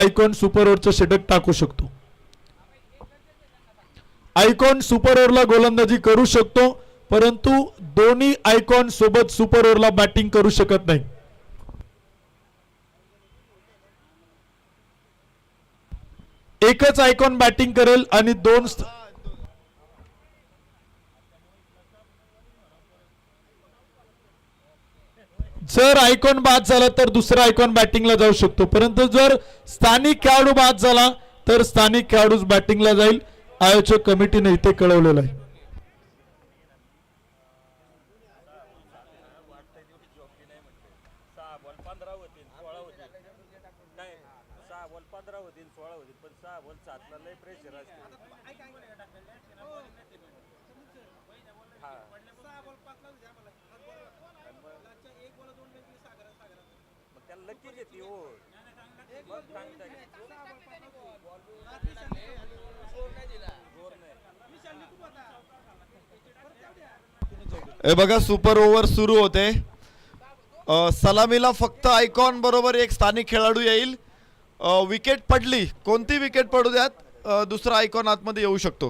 Icon super ओव्हरचं षटक टाकू शकतो. आयकॉन सुपर ओव्हरला गोलंदाजी करू शकतो, परंतु दोन्ही आयकॉन सोबत सुपर ओव्हरला बॅटिंग करू शकत नाही. एकच आयकॉन बॅटिंग करेल आणि दोन जर आयकॉन बाद झाला तर दुसरा आयकॉन बॅटिंगला जाऊ शकतो, परंतु जर स्थानिक खेळाडू बाद झाला तर स्थानिक खेळाडूच बॅटिंगला जाईल. आयोजक कमिटीने इथे कळवलेलं आहे. हे बघा सुपर ओव्हर सुरू होते. सलामीला फक्त आयकॉन बरोबर एक स्थानिक खेळाडू येईल. विकेट पडली, कोणती विकेट पडू द्यात, दुसरा आयकॉन आतमध्ये येऊ शकतो.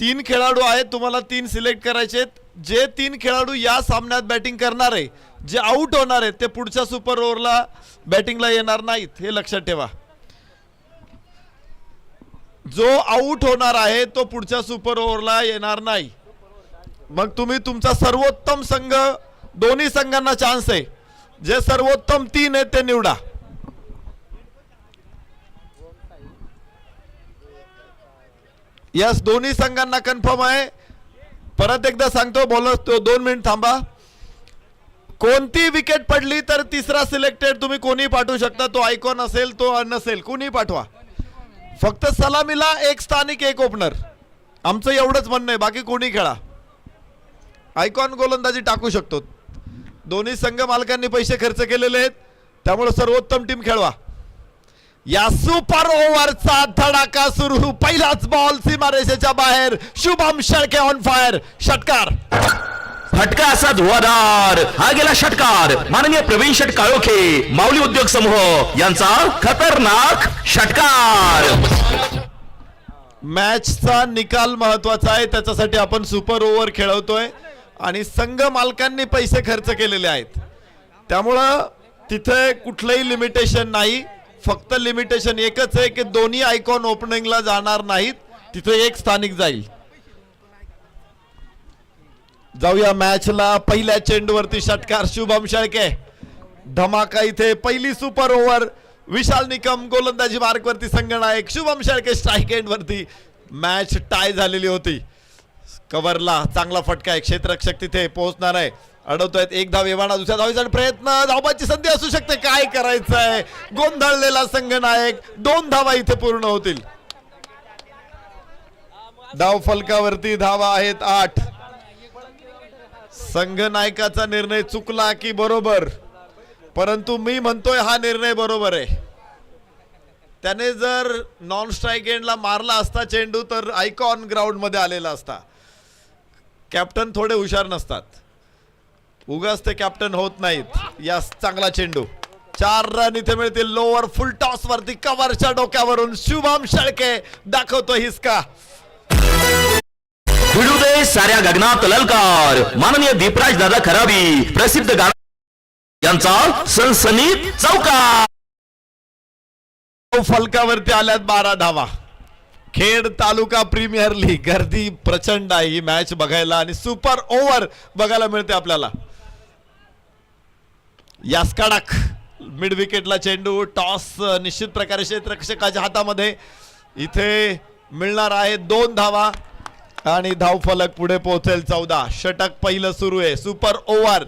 3 खेळाडू आहेत, तुम्हाला 3 सिलेक्ट करायचे आहेत. जे 3 खेळाडू या सामन्यात बॅटिंग करणार आहे, जे आउट होणार आहेत ते पुढच्या सुपर ओव्हरला बॅटिंगला येणार नाहीत, हे लक्षात ठेवा. जो आउट होणार आहे तो पुढच्या सुपर ओव्हरला येणार नाही. मग तुम्ही तुमचा सर्वोत्तम संघ, दोन्ही संघांना चान्स आहे, जे सर्वोत्तम 3 आहेत ते निवडा. यस, दोन्ही संघांना कन्फर्म आहे. परत एकदा सांगतो, बोलत तो 2 मिनिट थांबा. कोणती विकेट पडली तर तिसरा सिलेक्टेड तुम्ही कोणी पाठवू शकता. तो आयकॉन असेल, तो नसेल, कोणी पाठवा. फक्त सलामीला एक स्थानिक एक ओपनर, आमचं एवढंच म्हणणं आहे. बाकी कोणी खेळा, आयकॉन गोलंदाजी टाकू शकतो. दोन्ही संघ मालकांनी पैसे खर्च केलेले आहेत, त्यामुळे सर्वोत्तम टीम खेळवा. या सुपर ओव्हरचा धडाका सुरू. पहिलाच बॉल सीमारेषेच्या बाहेर. Shubham Shelke on fire. षटकार, फटका असा धुवाधार. हा गेला षटकार. माननीय प्रवीण शेट काळोखे, माऊली उद्योग समूह यांचा खतरनाक षटकार. मॅचचा निकाल महत्वाचा आहे, त्याच्यासाठी आपण सुपर ओव्हर खेळवतोय आणि संघ मालकांनी पैसे खर्च केलेले आहेत, त्यामुळं तिथे कुठलंही लिमिटेशन नाही. फक्त लिमिटेशन एकच आहे की दोन्ही आयकॉन ओपनिंगला जाणार नाहीत, तिथे एक स्थानिक जाईल. जाऊया मॅचला. पहिल्या चेंडूवरती षटकार शुभम शेळके. धमाका इथे. पहिली सुपर ओव्हर. विशाल निकम गोलंदाजी मार्कवरती, संघनायक शुभम शेळके स्ट्राईक एंड वरती. मॅच टाय झालेली होती. कव्हरला चांगला फटका आहे. क्षेत्ररक्षक तिथे पोहोचणार आहे. अडवतोय. एक धाव एवाना, दुसऱ्या धावेचा प्रयत्न. धावबाची संधी असू शकते. काय करायचंय, गोंधळलेला संघनायक. 2 धावा इथे पूर्ण होतील. धाव फलकावरती धावा आहेत 8. संघनायकाचा निर्णय चुकला की बरोबर, परंतु मी म्हणतोय हा निर्णय बरोबर आहे. त्याने जर नॉन स्ट्राईक एंडला मारला असता चेंडू तर आयकॉन ग्राउंड मध्ये आलेला असता. कॅप्टन थोडे हुशार नसतात, उगाच ते कॅप्टन होत नाहीत. या चांगला चेंडू. 4 रन इथे मिळतील. लोअर फुल टॉस वरती कव्हरच्या डोक्यावरून शुभम शेळके दाखवतो हिसका. भिडू दे साऱ्या गगनात ललकार. माननीय दीपराज दादा खराबी, प्रसिद्ध गायक यांचा सनसनीत चौकार. फलकावरती आल्यात 12 धावा. खेड तालुका प्रीमियर लीग. गर्दी प्रचंड आहे ही मॅच बघायला आणि सुपर ओव्हर बघायला मिळते आपल्याला. यास्काडाक मिड विकेटला चेंडू. टॉस निश्चित प्रकारे क्षेत्ररक्षकाच्या हातामध्ये. इथे मिळणार आहे 2 धावा आणि धाव फलक पुढे पोहोचेल 14. षटक पहिलं सुरू आहे. Super over.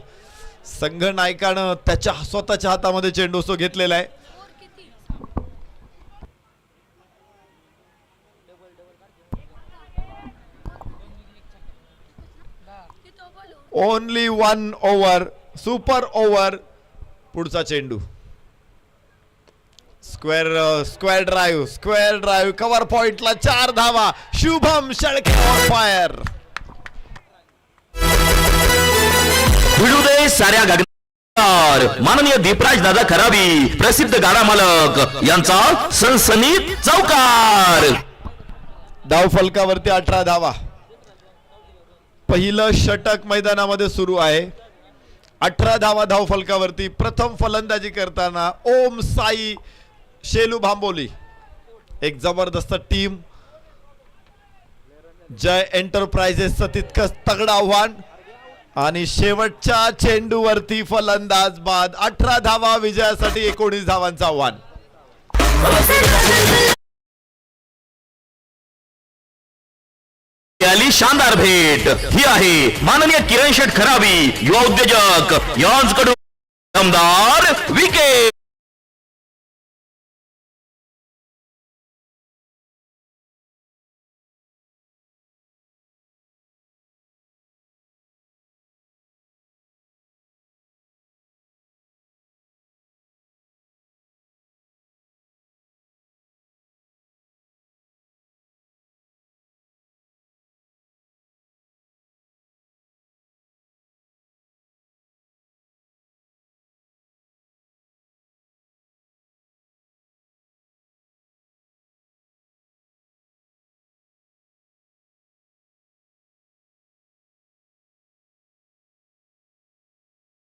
संघनायकानं त्याच्या स्वतःच्या हातामध्ये चेंडू सो घेतलेला आहे. Only 1 over. Super over. पुढचा चेंडू. स्क्वेअर ड्राईव्ह कव्हर पॉइंटला 4 धावा. Shubham Shelke on fire. भिडू दे साऱ्या गगनात माननीय दीपराज दादा खराबी प्रसिद्ध गाडा मालक यांचा सनसनीत चौकार. धाव फलकावरती 18 धावा. पहिलं षटक मैदानामध्ये सुरू आहे. 18 धावा धाव फलकावरती. प्रथम फलंदाजी करताना ओम साई शेलू भांबोली, एक जबरदस्त टीम. जय एंटरप्राइजेसचं तितकंच तगडं आव्हान आणि शेवटच्या चेंडूवरती फलंदाज बाद. 18 धावा विजयासाठी 19 धावांचं आव्हान. आली शानदार भेट. ही आहे माननीय किरण शेठ खराबी युवा उद्योजक यांच्याकडून दमदार विकेट.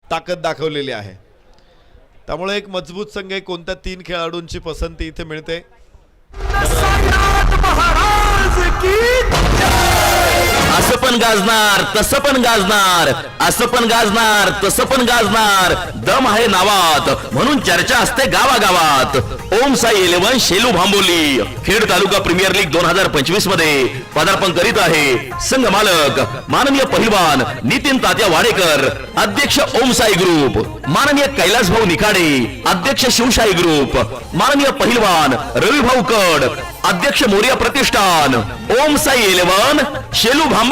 ताकद दाखवलेली आहे. त्यामुळे एक मजबूत संघ आहे. कोणत्या 3 खेळाडूंची पसंती इथे मिळते. असं पण गाजणार, तसं पण गाजणार, असं पण गाजणार, तसं पण गाजणार. दम आहे नावात म्हणून चर्चा असते गावागावात. ओम साई 11 शेलू भांबोली खेड तालुका प्रीमियर लीग 2025 मध्ये पदार्पण करीत आहे. संघ मालक माननीय पहिलवान नितीन तात्या वाडेकर, अध्यक्ष ओम साई ग्रुप, माननीय कैलास भाऊ निखाडे, अध्यक्ष शिवशाही ग्रुप, माननीय पहिलवान रवी भाऊ कड, अध्यक्ष मोरिया प्रतिष्ठान. ओम साई 11 शेलू भांबोली.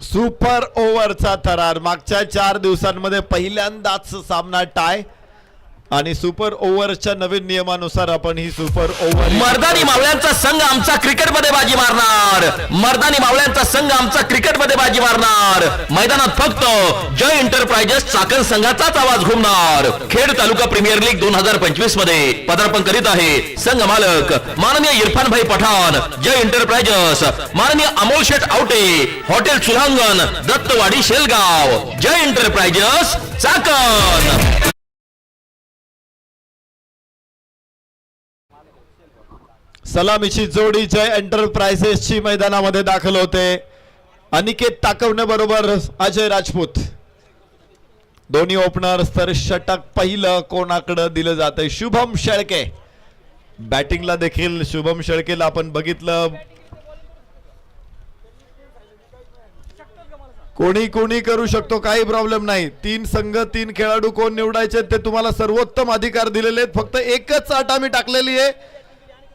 सुपर ओव्हरचा थरार. मागच्या 4 दिवसांमध्ये पहिल्यांदाच सामना टाय आणि सुपर ओव्हरच्या नवीन नियमानुसार आपण ही सुपर ओव्हर. मर्दानी मावळ्यांचा संघ आमचा क्रिकेटमध्ये बाजी मारणार. मर्दानी मावळ्यांचा संघ आमचा क्रिकेटमध्ये बाजी मारणार. मैदानात फक्त जय एंटरप्राइजेस चाकण संघाचाच आवाज घुमणार. खेड तालुका प्रीमियर लीग 2025 मध्ये पदार्पण करीत आहे. संघ मालक माननीय इरफान भाई पठाण, जय एंटरप्राइजेस, माननीय अमोल शेठ आवटे, हॉटेल सुलांगण, दत्तवाडी शेलगाव. जय एंटरप्राइजेस चाकण. सलामीची जोडी जय एंटरप्राइजेसची मैदानामध्ये दाखल होते. अनिकेत ताकवणे बरोबर अजय राजपूत. दोन्ही ओपनर्स. तर षटक पहिलं कोणाकडे दिलं जातंय? शुभम शेळके. बॅटिंगला देखील शुभम शेळकेला आपण बघितलं. कोणी कोणी करू शकतो, काही प्रॉब्लेम नाही. 3 संघ 3 खेळाडू कोण निवडायचे ते तुम्हाला सर्वोत्तम अधिकार दिलेले आहेत. फक्त एकच अट आम्ही टाकलेली आहे.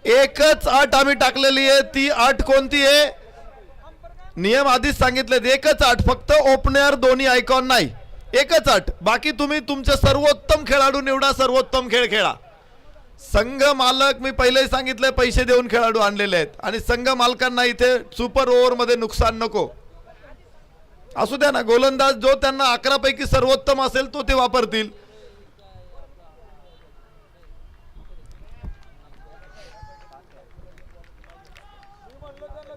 एकच अट आम्ही टाकलेली आहे. ती अट कोणती आहे? नियम आधीच सांगितले. एकच अट, फक्त ओपनर दोन्ही आयकॉन नाही. एकच अट. बाकी तुम्ही तुमचे सर्वोत्तम खेळाडू निवडा, सर्वोत्तम खेळ खेळा. संघ मालक मी पहिलेही सांगितले पैसे देऊन खेळाडू आणलेले आहेत आणि संघ मालकांना इथे सुपर ओव्हर मध्ये नुकसान नको. असू द्या ना, गोलंदाज जो त्यांना 11 पैकी सर्वोत्तम असेल तो ते वापरतील.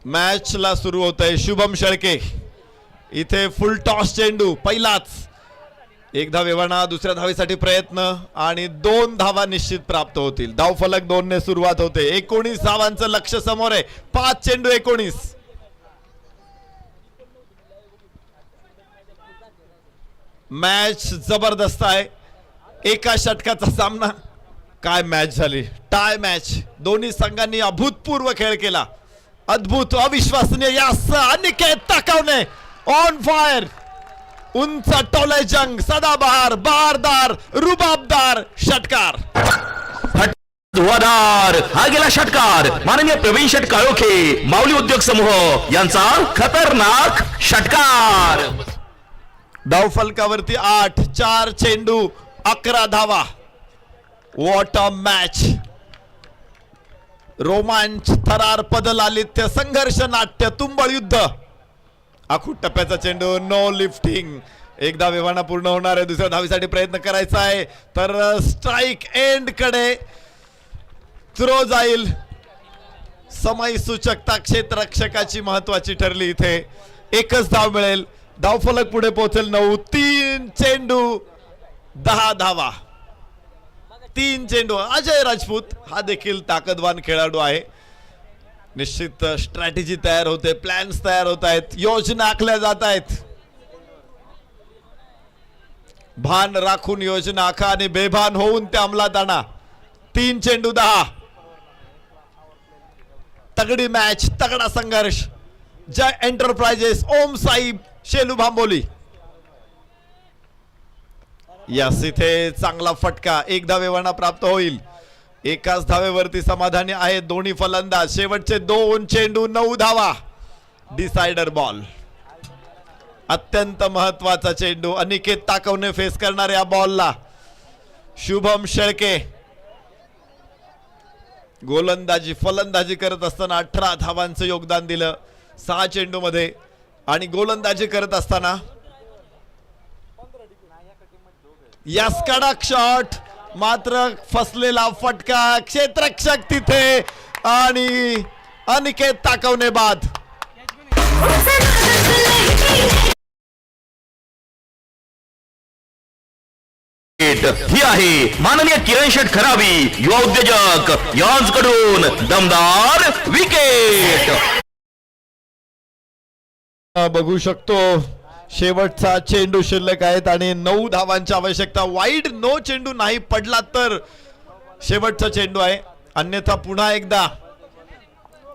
मॅच ला सुरू होत आहे. शुभम शेळके इथे फुल टॉस चेंडू. पहिलाच 1 धाव एवढा. दुसऱ्या धावेसाठी प्रयत्न आणि 2 धावा निश्चित प्राप्त होतील. धाव फलक 2 ने सुरुवात होते. 19 धावांचं लक्ष समोर आहे. 5 चेंडू 19. मॅच जबरदस्त आहे. एका षटकाचा सामना. काय मॅच झाली. Tie match. दोन्ही संघांनी अभूतपूर्व खेळ केला. अद्भुत, अविश्वसनीय. यास अनिकेत ताकवणे ऑन फायर. उंच टोले जंग, सदाबहार, बारदार, रुबाबदार षटकार. धुवाधार. हा गेला षटकार माननीय प्रवीण शेठ काळोखे माऊली उद्योग समूह यांचा खतरनाक षटकार. धाव फलकावरती 8. 4 चेंडू 11 धावा. What a match. रोमांच, थरार, पदलालित्य, संघर्ष, नाट्य, तुंबळ युद्ध. आखूड टप्प्याचा चेंडू, नो लिफ्टिंग. एकदा विवाना पूर्ण होणार आहे, दुसऱ्या धावीसाठी प्रयत्न करायचा आहे, तर स्ट्राईक एंड कडे थ्रो जाईल. समय सूचकता क्षेत्ररक्षकाची महत्वाची ठरली. इथे एकच धाव मिळेल, धावफलक पुढे पोहोचेल 9. 3 चेंडू 10 धावा. 3 चेंडू. अजय राजपूत हा देखील ताकदवान खेळाडू आहे. निश्चित स्ट्रॅटेजी तयार होते, प्लॅन्स तयार होत आहेत, योजना आखल्या जात आहेत. भान राखून योजना आखा आणि बेभान होऊन त्या अंमलात आणा. 3 चेंडू 10. तगडी मॅच, तगडा संघर्ष. जय एंटरप्राइजेस, ओम साई, शेलू भांबोली. यस, इथे चांगला फटका. एक धावेवाना प्राप्त होईल. एकाच धावेवरती समाधानी आहेत दोन्ही फलंदाज. शेवटचे 2 चेंडू 9 धावा. डिसायडर बॉल. अत्यंत महत्वाचा चेंडू. अनिकेत ताकवणे फेस करणार या बॉलला. शुभम शेळके गोलंदाजी फलंदाजी करत असताना 18 धावांचं योगदान दिलं 6 चेंडू मध्ये. आणि गोलंदाजी करत असताना यास कडक शॉट, मात्र फसलेला फटका. क्षेत्ररक्षक तिथे आणि अनिकेत ताकवणे बाद. ही आहे माननीय किरण शेठ खरावी, युवा उद्योजक यांकडून दमदार विकेट. बघू शकतो शेवटचा चेंडू शिल्लक आहेत आणि 9 धावांची आवश्यकता. वाईड नो चेंडू नाही पडला तर शेवटचा चेंडू आहे, अन्यथा पुन्हा एकदा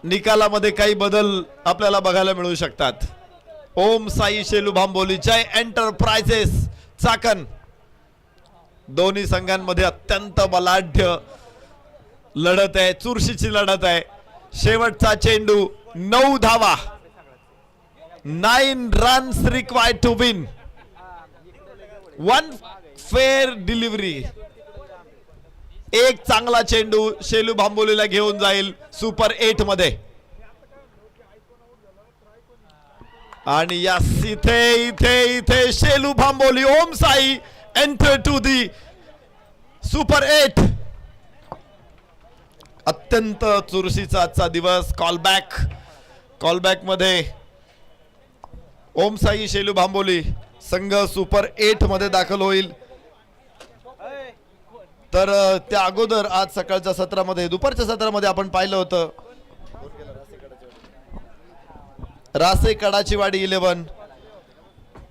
निकालामध्ये काही बदल आपल्याला बघायला मिळू शकतात. ओम साई, शेलू भांबोली, जय एंटरप्राइजेस चाकण. दोन्ही संघांमध्ये अत्यंत बलाढ्य लढत आहे, चुरशीची लढत आहे. शेवटचा चेंडू 9 धावा. 9 runs required to win. 1 fair delivery. एक चांगला चेंडू शेलू भांबोलीला घेऊन जाईल सुपर 8 मध्ये. आणि या इथे इथे इथे Shelu Bhamboli, Om Sai enter to the super 8. अत्यंत चुरशीचा आजचा दिवस. कॉलबॅक मध्ये ओम साई, शेलू भांबोली संघ सुपर 8 मध्ये दाखल होईल. तर त्या अगोदर आज सकाळच्या सत्रामध्ये, दुपारच्या सत्रामध्ये आपण पाहिलं होतं रासे कडाची वाडी 11